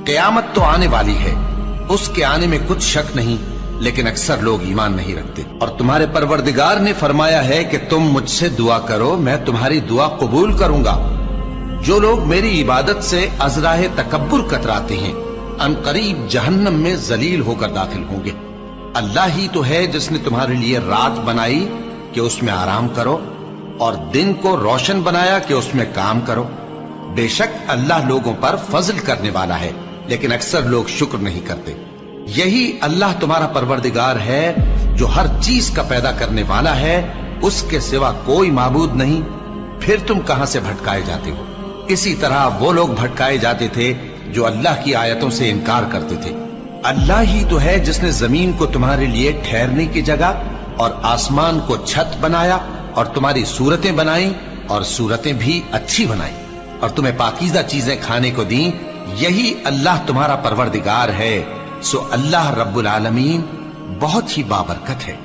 قیامت تو آنے والی ہے، اس کے آنے میں کچھ شک نہیں، لیکن اکثر لوگ ایمان نہیں رکھتے۔ اور تمہارے پروردگار نے فرمایا ہے کہ تم مجھ سے دعا کرو، میں تمہاری دعا قبول کروں گا۔ جو لوگ میری عبادت سے ازراہ تکبر کتراتے ہیں ان قریب جہنم میں ذلیل ہو کر داخل ہوں گے۔ اللہ ہی تو ہے جس نے تمہارے لیے رات بنائی کہ اس میں آرام کرو، اور دن کو روشن بنایا کہ اس میں کام کرو۔ بے شک اللہ لوگوں پر فضل کرنے والا ہے، لیکن اکثر لوگ شکر نہیں کرتے۔ یہی اللہ تمہارا پروردگار ہے جو ہر چیز کا پیدا کرنے والا ہے، اس کے سوا کوئی معبود نہیں، پھر تم کہاں سے بھٹکائے جاتے ہو؟ اسی طرح وہ لوگ بھٹکائے جاتے تھے جو اللہ کی آیتوں سے انکار کرتے تھے۔ اللہ ہی تو ہے جس نے زمین کو تمہارے لیے ٹھہرنے کی جگہ اور آسمان کو چھت بنایا، اور تمہاری صورتیں بنائیں اور صورتیں بھی اچھی بنائیں، اور تمہیں پاکیزہ چیزیں کھانے کو دیں۔ یہی اللہ تمہارا پروردگار ہے، سو اللہ رب العالمین بہت ہی بابرکت ہے۔